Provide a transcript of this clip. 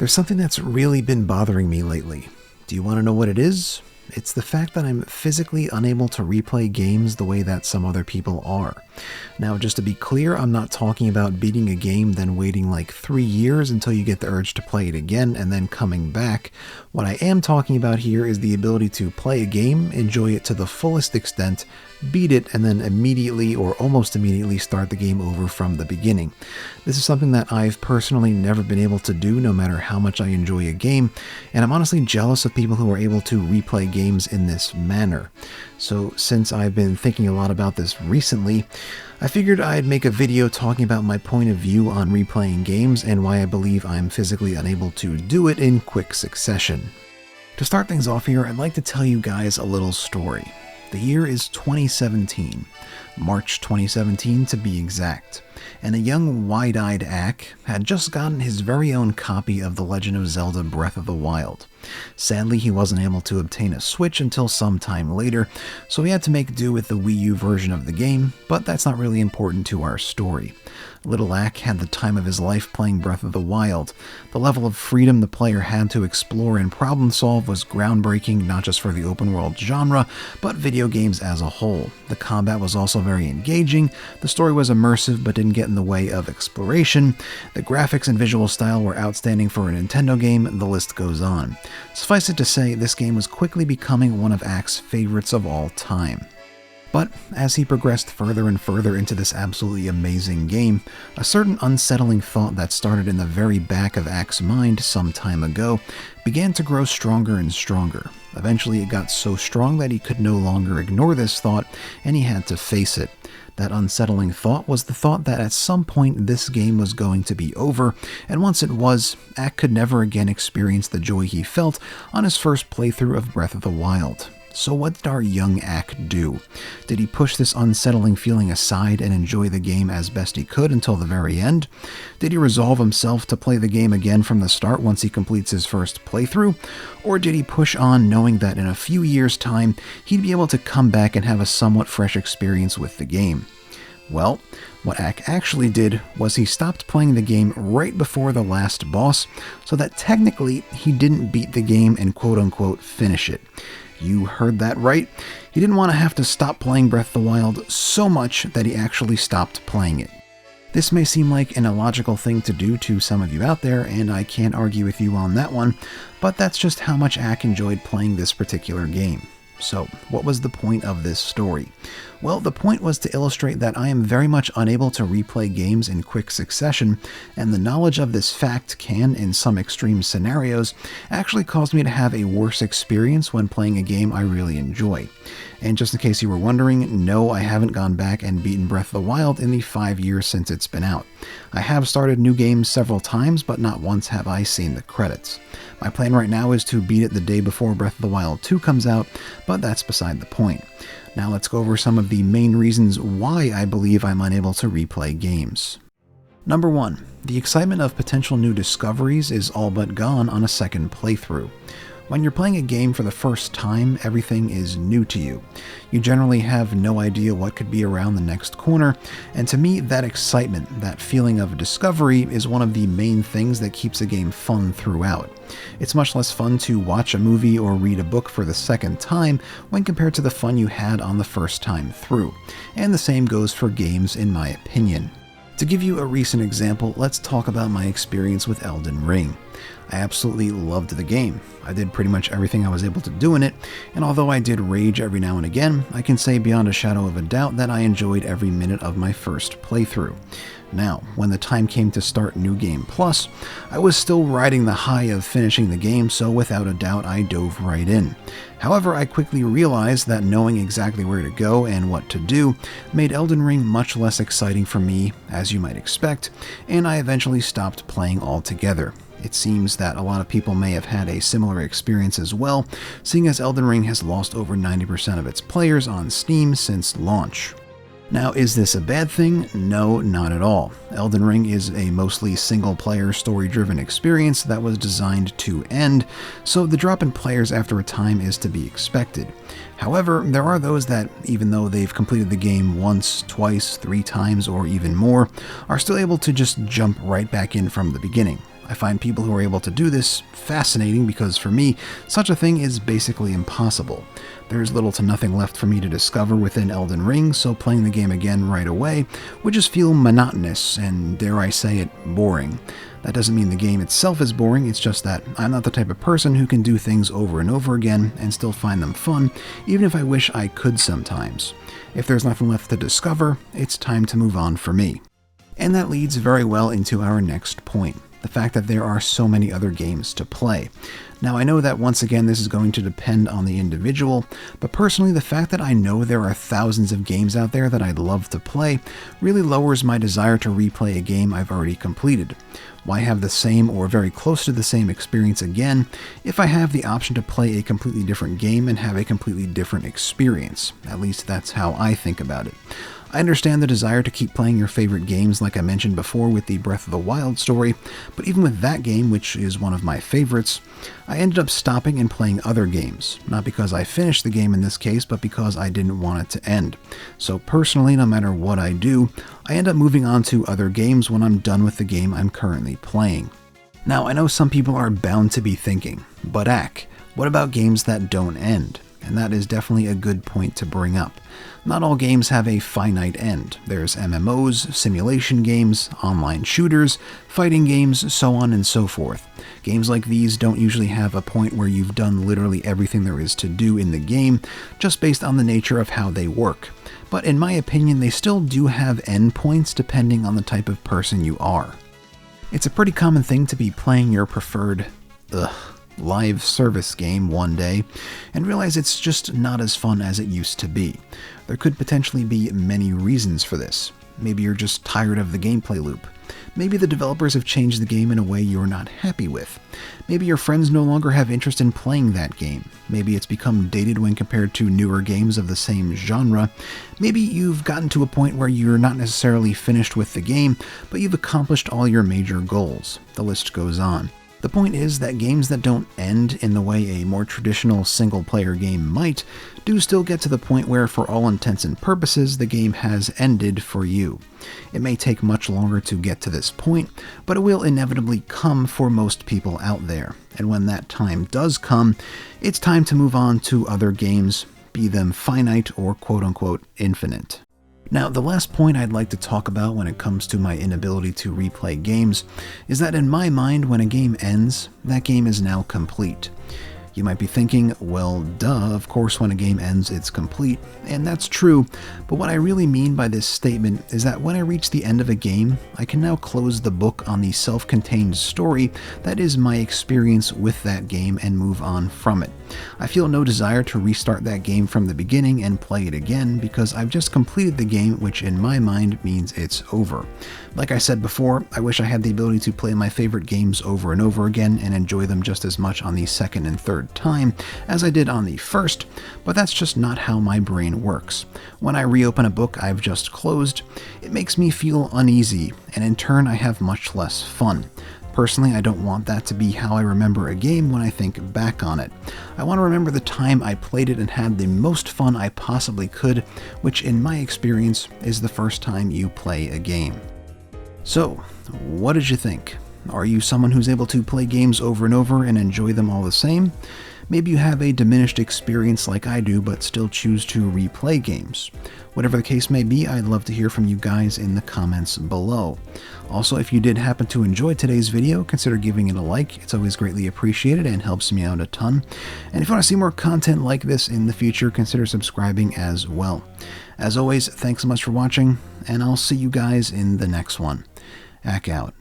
There's something that's really been bothering me lately. Do you want to know what it is? It's the fact that I'm physically unable to replay games the way that some other people are. Now, just to be clear, I'm not talking about beating a game, then waiting like 3 years until you get the urge to play it again, and then coming back. What I am talking about here is the ability to play a game, enjoy it to the fullest extent, beat it, and then immediately or almost immediately start the game over from the beginning. This is something that I've personally never been able to do, no matter how much I enjoy a game, and I'm honestly jealous of people who are able to replay games in this manner. So since I've been thinking a lot about this recently, I figured I'd make a video talking about my point of view on replaying games and why I believe I'm physically unable to do it in quick succession. To start things off here, I'd like to tell you guys a little story. The year is 2017, March 2017 to be exact, and a young wide-eyed Ak had just gotten his very own copy of The Legend of Zelda Breath of the Wild. Sadly, he wasn't able to obtain a Switch until some time later, so he had to make do with the Wii U version of the game, but that's not really important to our story. Little Ak had the time of his life playing Breath of the Wild. The level of freedom the player had to explore and problem solve was groundbreaking, not just for the open world genre, but video games as a whole. The combat was also very engaging, the story was immersive but didn't get in the way of exploration, the graphics and visual style were outstanding for a Nintendo game, the list goes on. Suffice it to say, this game was quickly becoming one of Ak's favorites of all time. But as he progressed further and further into this absolutely amazing game, a certain unsettling thought that started in the very back of Ak's mind some time ago began to grow stronger and stronger. Eventually it got so strong that he could no longer ignore this thought, and he had to face it. That unsettling thought was the thought that at some point this game was going to be over, and once it was, Ak could never again experience the joy he felt on his first playthrough of Breath of the Wild. So what did our young Ak do? Did he push this unsettling feeling aside and enjoy the game as best he could until the very end? Did he resolve himself to play the game again from the start once he completes his first playthrough? Or did he push on knowing that in a few years' time he'd be able to come back and have a somewhat fresh experience with the game? Well, what Ak actually did was he stopped playing the game right before the last boss, so that technically he didn't beat the game and quote-unquote finish it. You heard that right. He didn't want to have to stop playing Breath of the Wild so much that he actually stopped playing it. This may seem like an illogical thing to do to some of you out there, and I can't argue with you on that one, but that's just how much Ak enjoyed playing this particular game. So, what was the point of this story? Well, the point was to illustrate that I am very much unable to replay games in quick succession, and the knowledge of this fact can, in some extreme scenarios, actually cause me to have a worse experience when playing a game I really enjoy. And just in case you were wondering, no, I haven't gone back and beaten Breath of the Wild in the 5 years since it's been out. I have started new games several times, but not once have I seen the credits. My plan right now is to beat it the day before Breath of the Wild 2 comes out, but that's beside the point. Now let's go over some of the main reasons why I believe I'm unable to replay games. Number 1. The excitement of potential new discoveries is all but gone on a second playthrough. When you're playing a game for the first time, everything is new to you. You generally have no idea what could be around the next corner, and to me, that excitement, that feeling of discovery, is one of the main things that keeps a game fun throughout. It's much less fun to watch a movie or read a book for the second time when compared to the fun you had on the first time through, and the same goes for games in my opinion. To give you a recent example, let's talk about my experience with Elden Ring. I absolutely loved the game. I did pretty much everything I was able to do in it, and although I did rage every now and again, I can say beyond a shadow of a doubt that I enjoyed every minute of my first playthrough. Now, when the time came to start New Game Plus, I was still riding the high of finishing the game, so without a doubt I dove right in. However, I quickly realized that knowing exactly where to go and what to do made Elden Ring much less exciting for me, as you might expect, and I eventually stopped playing altogether. It seems that a lot of people may have had a similar experience as well, seeing as Elden Ring has lost over 90% of its players on Steam since launch. Now, is this a bad thing? No, not at all. Elden Ring is a mostly single-player, story-driven experience that was designed to end, so the drop in players after a time is to be expected. However, there are those that, even though they've completed the game once, twice, 3 times, or even more, are still able to just jump right back in from the beginning. I find people who are able to do this fascinating because for me, such a thing is basically impossible. There's little to nothing left for me to discover within Elden Ring, so playing the game again right away would just feel monotonous and, dare I say it, boring. That doesn't mean the game itself is boring, it's just that I'm not the type of person who can do things over and over again and still find them fun, even if I wish I could sometimes. If there's nothing left to discover, it's time to move on for me. And that leads very well into our next point, the fact that there are so many other games to play. Now, I know that once again this is going to depend on the individual, but personally the fact that I know there are thousands of games out there that I'd love to play really lowers my desire to replay a game I've already completed. Why have the same or very close to the same experience again if I have the option to play a completely different game and have a completely different experience? At least that's how I think about it. I understand the desire to keep playing your favorite games like I mentioned before with the Breath of the Wild story, but even with that game, which is one of my favorites, I ended up stopping and playing other games, not because I finished the game in this case, but because I didn't want it to end. So personally, no matter what I do, I end up moving on to other games when I'm done with the game I'm currently playing. Now, I know some people are bound to be thinking, but what about games that don't end? And that is definitely a good point to bring up. Not all games have a finite end. There's MMOs, simulation games, online shooters, fighting games, so on and so forth. Games like these don't usually have a point where you've done literally everything there is to do in the game, just based on the nature of how they work. But in my opinion, they still do have endpoints depending on the type of person you are. It's a pretty common thing to be playing your preferred, live service game one day and realize it's just not as fun as it used to be. There could potentially be many reasons for this. Maybe you're just tired of the gameplay loop. Maybe the developers have changed the game in a way you're not happy with. Maybe your friends no longer have interest in playing that game. Maybe it's become dated when compared to newer games of the same genre. Maybe you've gotten to a point where you're not necessarily finished with the game, but you've accomplished all your major goals. The list goes on. The point is that games that don't end in the way a more traditional single-player game might do still get to the point where, for all intents and purposes, the game has ended for you. It may take much longer to get to this point, but it will inevitably come for most people out there. And when that time does come, it's time to move on to other games, be them finite or quote-unquote infinite. Now, the last point I'd like to talk about when it comes to my inability to replay games is that in my mind, when a game ends, that game is now complete. You might be thinking, well, duh, of course when a game ends it's complete, and that's true, but what I really mean by this statement is that when I reach the end of a game, I can now close the book on the self-contained story that is my experience with that game and move on from it. I feel no desire to restart that game from the beginning and play it again because I've just completed the game, which in my mind means it's over. Like I said before, I wish I had the ability to play my favorite games over and over again and enjoy them just as much on the second and third time as I did on the first, but that's just not how my brain works. When I reopen a book I've just closed, it makes me feel uneasy, and in turn I have much less fun. Personally, I don't want that to be how I remember a game when I think back on it. I want to remember the time I played it and had the most fun I possibly could, which in my experience is the first time you play a game. So, what did you think? Are you someone who's able to play games over and over and enjoy them all the same? Maybe you have a diminished experience like I do, but still choose to replay games. Whatever the case may be, I'd love to hear from you guys in the comments below. Also, if you did happen to enjoy today's video, consider giving it a like. It's always greatly appreciated and helps me out a ton. And if you want to see more content like this in the future, consider subscribing as well. As always, thanks so much for watching, and I'll see you guys in the next one. Ack out.